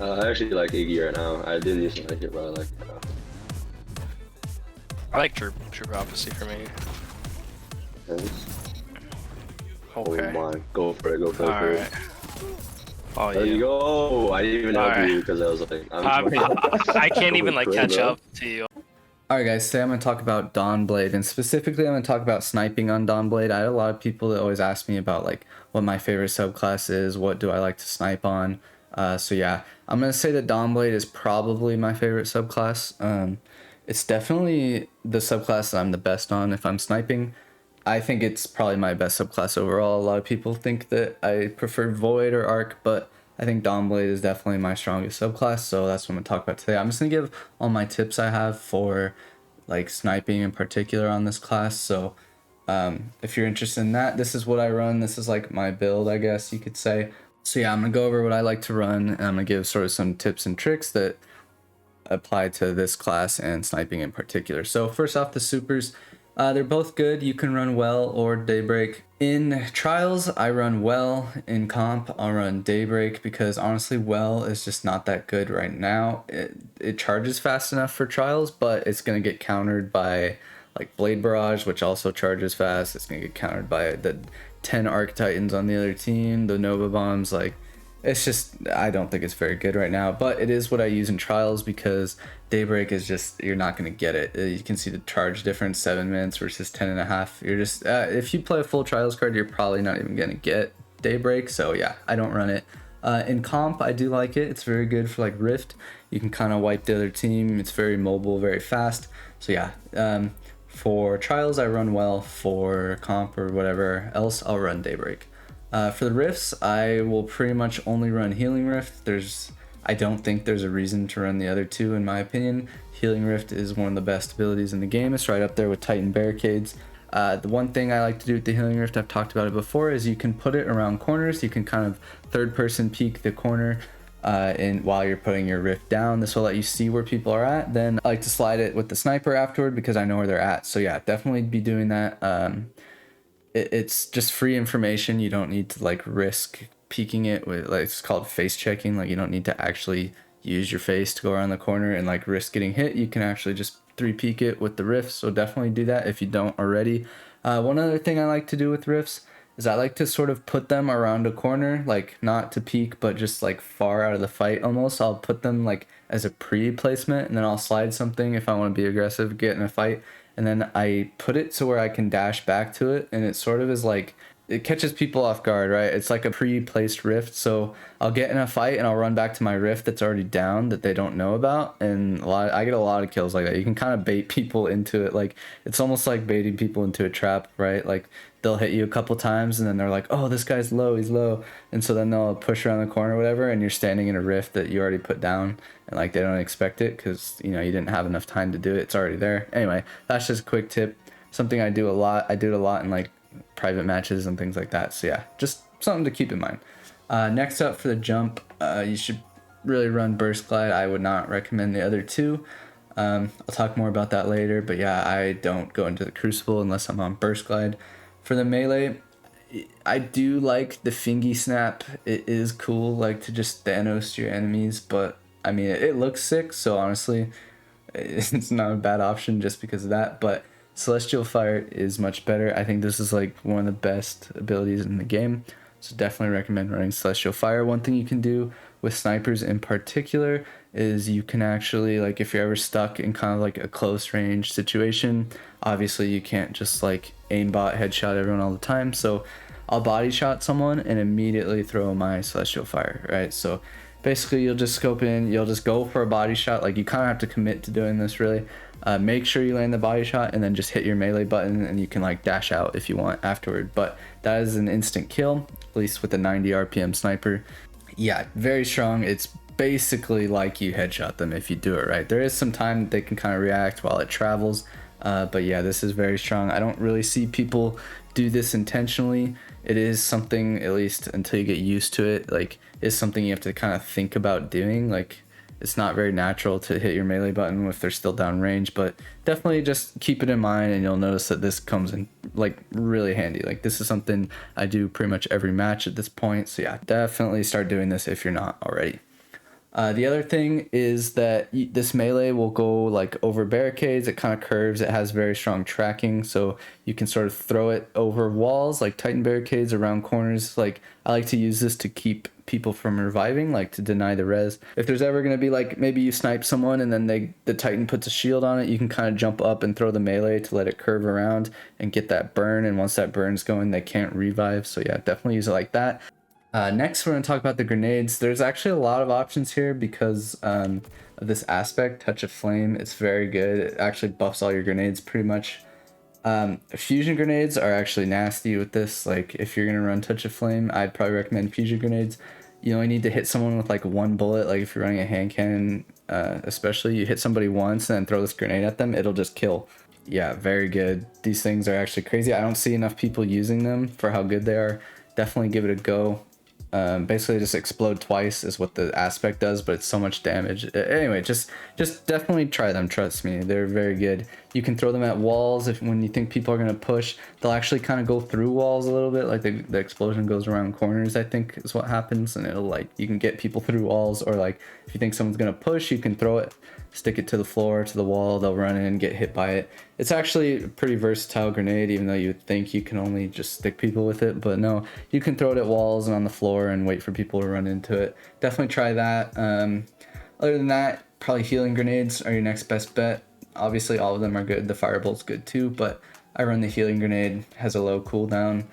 I actually like Iggy right now. I didn't used to like it, but I like it now. I like Troop Prophecy for me. Yes. Okay. Oh my, go for it, go for it. Alright. Oh There you yeah. go. I didn't even help Alright. you because I was like, I'm I can't even like quick, catch bro. up to you. Alright guys, today I'm going to talk about Dawnblade, and specifically I'm going to talk about sniping on Dawnblade. I had a lot of people that always ask me about like what my favorite subclass is, what do I like to snipe on. So yeah, I'm going to say that Dawnblade is probably my favorite subclass. It's definitely the subclass that I'm the best on if I'm sniping. I think it's probably my best subclass overall. A lot of people think that I prefer Void or Arc, but I think Dawnblade is definitely my strongest subclass, so that's what I'm going to talk about today. I'm just going to give all my tips I have for like sniping in particular on this class. So if you're interested in that, this is what I run. This is like my build, I guess you could say. So yeah, I'm going to go over what I like to run, and I'm going to give sort of some tips and tricks that apply to this class and sniping in particular. So first off, the supers. They're both good. You can run Well or Daybreak. In Trials, I run Well. In Comp, I'll run Daybreak because honestly, Well is just not that good right now. It charges fast enough for Trials, but it's going to get countered by like Blade Barrage, which also charges fast. It's going to get countered by the 10 Arc Titans on the other team, the Nova Bombs, like it's just, I don't think it's very good right now, but it is what I use in Trials because Daybreak is just, you're not going to get it. You can see the charge difference, 7 minutes versus 10 and a half. You're just, if you play a full Trials card, you're probably not even going to get Daybreak. So yeah, I don't run it. In Comp, I do like it. It's very good for like Rift. You can kind of wipe the other team. It's very mobile, very fast. So yeah, for Trials, I run Well. For Comp or whatever else, I'll run Daybreak. For the rifts, I will pretty much only run Healing Rift. I don't think there's a reason to run the other two, in my opinion. Healing Rift is one of the best abilities in the game. It's right up there with Titan Barricades. The one thing I like to do with the Healing Rift, I've talked about it before, is you can put it around corners. You can kind of third-person peek the corner while you're putting your rift down. This will let you see where people are at. Then I like to slide it with the sniper afterward because I know where they're at. So yeah, definitely be doing that. It's just free information. You don't need to like risk peeking it with, like, it's called face checking. Like you don't need to actually use your face to go around the corner and like risk getting hit. You can actually just 3-peek it with the rifts. So definitely do that if you don't already. One other thing I like to do with rifts is I like to sort of put them around a corner, like not to peek, but just like far out of the fight almost. I'll put them like as a pre-placement, and then I'll slide something if I want to be aggressive, get in a fight. And then I put it to where I can dash back to it, and it sort of is like, it catches people off guard, right? It's like a pre-placed rift, so I'll get in a fight and I'll run back to my rift that's already down that they don't know about, and I get a lot of kills like that. You can kind of bait people into it, like it's almost like baiting people into a trap, right? Like they'll hit you a couple times and then they're like, oh, this guy's low, he's low, and so then they'll push around the corner or whatever, and you're standing in a rift that you already put down, and like they don't expect it because you didn't have enough time to do it. It's already there. Anyway, that's just a quick tip, something I do a lot. I do it a lot in like private matches and things like that. So yeah, just something to keep in mind. Next up for the jump, you should really run Burst Glide. I would not recommend the other two. I'll talk more about that later, but yeah, I don't go into the Crucible unless I'm on Burst Glide. For the melee, I do like the Fingy Snap. It is cool, like to just Thanos your enemies, but I mean, it looks sick, so honestly, it's not a bad option just because of that, but Celestial Fire is much better. I think this is like one of the best abilities in the game, so definitely recommend running Celestial Fire. One thing you can do with snipers in particular is you can actually, like if you're ever stuck in kind of like a close range situation, obviously you can't just like aimbot headshot everyone all the time, so I'll body shot someone and immediately throw my Celestial Fire, right? So basically you'll just scope in, you'll just go for a body shot. Like you kind of have to commit to doing this really. Make sure you land the body shot and then just hit your melee button, and you can like dash out if you want afterward, but that is an instant kill, at least with a 90 RPM sniper. Yeah, very strong. It's basically like you headshot them if you do it right. There is some time that they can kind of react while it travels, but yeah, this is very strong. I don't really see people do this intentionally. It is something, at least until you get used to it, like it's something you have to kind of think about doing. Like it's not very natural to hit your melee button if they're still down range, but definitely just keep it in mind and you'll notice that this comes in like really handy. Like this is something I do pretty much every match at this point, so yeah, definitely start doing this if you're not already. The other thing is that this melee will go like over barricades. It kind of curves. It has very strong tracking, so you can sort of throw it over walls, like Titan barricades, around corners. Like I like to use this to keep people from reviving, like to deny the res. If there's ever gonna be like maybe you snipe someone and then the Titan puts a shield on it, you can kind of jump up and throw the melee to let it curve around and get that burn. And once that burn's going, they can't revive. So yeah, definitely use it like that. Next, we're going to talk about the grenades. There's actually a lot of options here because of this aspect, Touch of Flame. It's very good. It actually buffs all your grenades pretty much. Fusion grenades are actually nasty with this. Like if you're going to run Touch of Flame, I'd probably recommend fusion grenades. You only need to hit someone with like one bullet. Like if you're running a hand cannon, especially, you hit somebody once and then throw this grenade at them, it'll just kill. Yeah, very good. These things are actually crazy. I don't see enough people using them for how good they are. Definitely give it a go. Basically just explode twice is what the aspect does, but it's so much damage. Anyway, just definitely try them, trust me, they're very good. You can throw them at walls if when you think people are going to push. They'll actually kind of go through walls a little bit, like the explosion goes around corners, I think is what happens, and it'll like you can get people through walls. Or like if you think someone's going to push, you can throw it, stick it to the floor, to the wall, they'll run in and get hit by it. It's actually a pretty versatile grenade, even though you would think you can only just stick people with it, but no, you can throw it at walls and on the floor and wait for people to run into it. Definitely try that. Other than that, probably healing grenades are your next best bet. Obviously all of them are good. The firebolt's good too, but I run the healing grenade, has a low cooldown.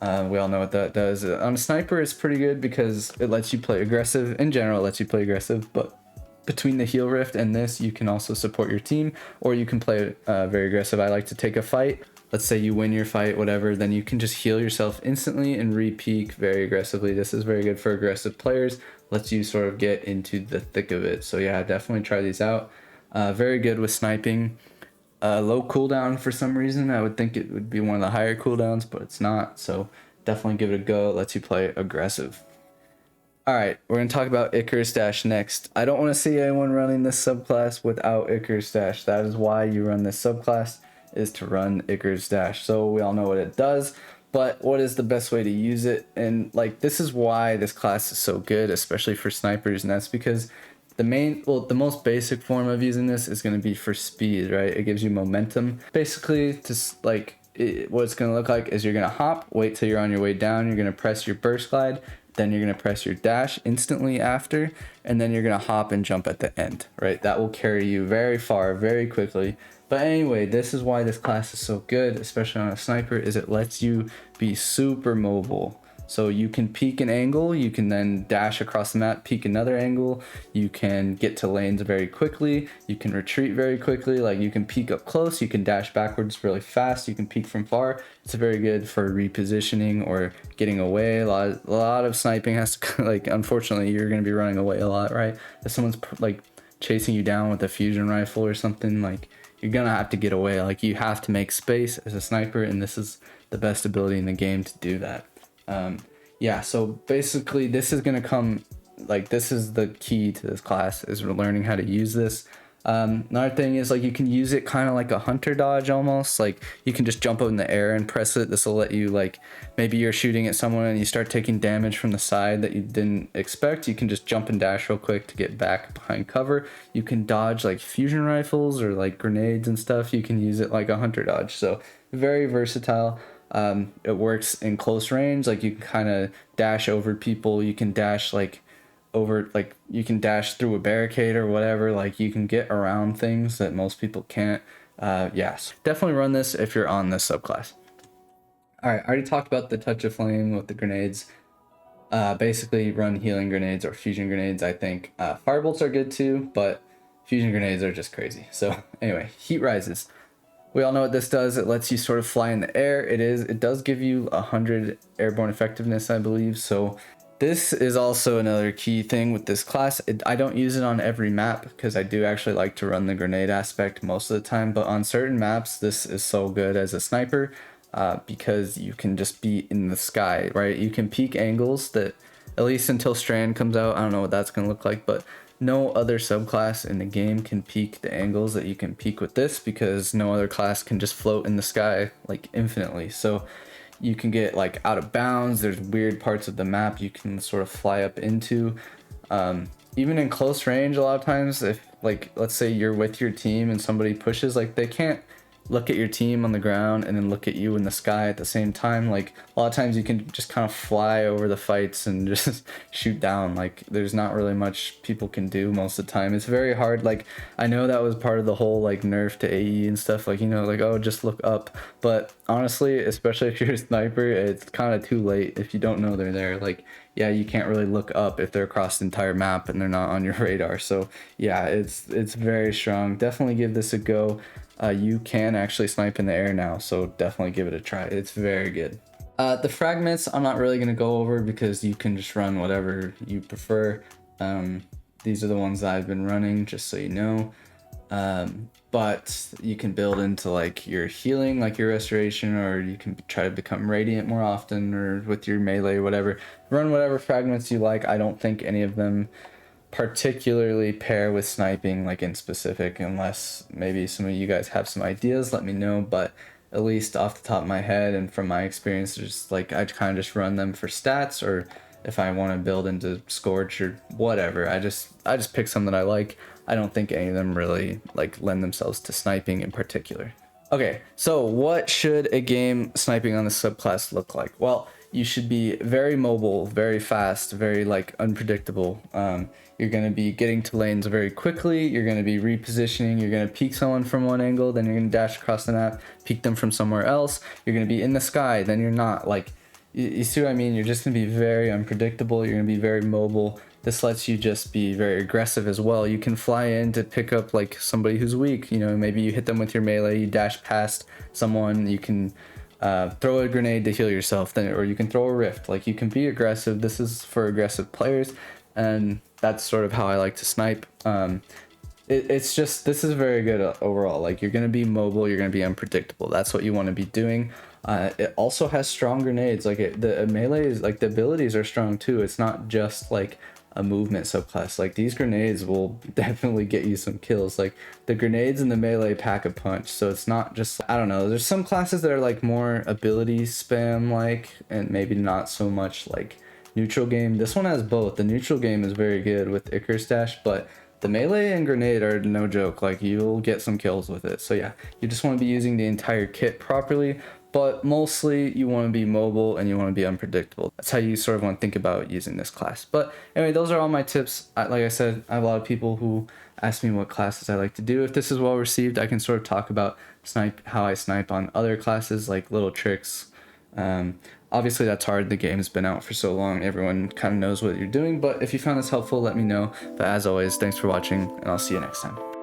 We all know what that does. On a sniper, it's pretty good because it lets you play aggressive. In general, it lets you play aggressive, but between the heal rift and this, you can also support your team, or you can play very aggressive. I like to take a fight. Let's say you win your fight, whatever, then you can just heal yourself instantly and re-peak very aggressively. This is very good for aggressive players. Lets you sort of get into the thick of it. So yeah, definitely try these out. Very good with sniping. Low cooldown for some reason. I would think it would be one of the higher cooldowns, but it's not. So definitely give it a go. It lets you play aggressive. Alright, we're going to talk about Icarus Dash next. I don't want to see anyone running this subclass without Icarus Dash. That is why you run this subclass, is to run Icarus Dash. So we all know what it does, but what is the best way to use it? And like this is why this class is so good, especially for snipers, and that's because the most basic form of using this is going to be for speed, right? It gives you momentum. Basically, what it's going to look like is you're going to hop, wait till you're on your way down, you're going to press your burst glide, then you're going to press your dash instantly after, and then you're going to hop and jump at the end, right? That will carry you very far, very quickly. But anyway, this is why this class is so good, especially on a sniper, is it lets you be super mobile. So you can peek an angle, you can then dash across the map, peek another angle, you can get to lanes very quickly, you can retreat very quickly, like you can peek up close, you can dash backwards really fast, you can peek from far. It's very good for repositioning or getting away. A lot of sniping has to, like, unfortunately you're going to be running away a lot, right? If someone's like chasing you down with a fusion rifle or something, like you're going to have to get away. Like you have to make space as a sniper, and this is the best ability in the game to do that. Yeah, so basically this is going to come, like this is the key to this class, is learning how to use this. Another thing is like you can use it kind of like a hunter dodge almost. Like you can just jump up in the air and press it. This will let you, like maybe you're shooting at someone and you start taking damage from the side that you didn't expect. You can just jump and dash real quick to get back behind cover. You can dodge like fusion rifles or like grenades and stuff. You can use it like a hunter dodge. So very versatile. It works in close range. Like you can kind of dash over people. You can dash like over, like you can dash through a barricade or whatever. Like you can get around things that most people can't. Yes, definitely run this if you're on this subclass. All right, I already talked about the Touch of Flame with the grenades. Basically run healing grenades or fusion grenades. I think firebolts are good too, but fusion grenades are just crazy. So anyway, heat rises. We all know what this does. It lets you sort of fly in the air. It does give you 100 airborne effectiveness, I believe. So this is also another key thing with this class. I don't use it on every map because I do actually like to run the grenade aspect most of the time. But on certain maps, this is so good as a sniper because you can just be in the sky, right? You can peek angles that, at least until Strand comes out, I don't know what that's going to look like, but no other subclass in the game can peek the angles that you can peek with this, because no other class can just float in the sky like infinitely. So you can get like out of bounds. There's weird parts of the map you can sort of fly up into. even in close range, a lot of times, if like let's say you're with your team and somebody pushes, like they can't look at your team on the ground and then look at you in the sky at the same time. Like a lot of times you can just kind of fly over the fights and just shoot down. Like there's not really much people can do most of the time. It's very hard. Like I know that was part of the whole like nerf to AE and stuff, like, you know, like, oh, just look up. But honestly, especially if you're a sniper, it's kind of too late if you don't know they're there. Like, yeah, you can't really look up if they're across the entire map and they're not on your radar. So yeah, it's very strong. Definitely give this a go. You can actually snipe in the air now, so definitely give it a try. It's very good. The fragments I'm not really going to go over because you can just run whatever you prefer. These are the ones that I've been running, just so you know. But you can build into like your healing, like your restoration, or you can try to become radiant more often, or with your melee or whatever. Run whatever fragments you like. I don't think any of them particularly pair with sniping, like in specific, unless maybe some of you guys have some ideas, let me know. But at least off the top of my head and from my experience, just like I kind of just run them for stats, or if I want to build into Scorch or whatever, I just pick some that I like. I don't think any of them really like lend themselves to sniping in particular. Okay, so what should a game sniping on the subclass look like? Well, you should be very mobile, very fast, very like unpredictable. You're going to be getting to lanes very quickly. You're going to be repositioning. You're going to peek someone from one angle, then you're going to dash across the map, peek them from somewhere else. You're going to be in the sky, then you're not. Like, you see what I mean? You're just going to be very unpredictable. You're going to be very mobile. This lets you just be very aggressive as well. You can fly in to pick up like somebody who's weak. You know, maybe you hit them with your melee, you dash past someone, you can throw a grenade to heal yourself, then, or you can throw a rift. Like, you can be aggressive. This is for aggressive players, and that's sort of how I like to snipe. It's just, this is very good overall. Like, you're going to be mobile, you're going to be unpredictable. That's what you want to be doing. It also has strong grenades. Like, the melee is, like, the abilities are strong too. It's not just like a movement subclass. Like, these grenades will definitely get you some kills. Like, the grenades and the melee pack a punch. So it's not just, I don't know, there's some classes that are like more ability spam like, and maybe not so much like neutral game. This one has both. The neutral game is very good with Icarus Dash, but the melee and grenade are no joke. Like, you'll get some kills with it. So yeah, you just want to be using the entire kit properly, but mostly you want to be mobile and you want to be unpredictable. That's how you sort of want to think about using this class. But anyway, those are all my tips. Like I said, I have a lot of people who ask me what classes I like to do. If this is well received, I can sort of talk about how I snipe on other classes, like little tricks. Obviously that's hard. The game's been out for so long. Everyone kind of knows what you're doing. But if you found this helpful, let me know. But as always, thanks for watching, and I'll see you next time.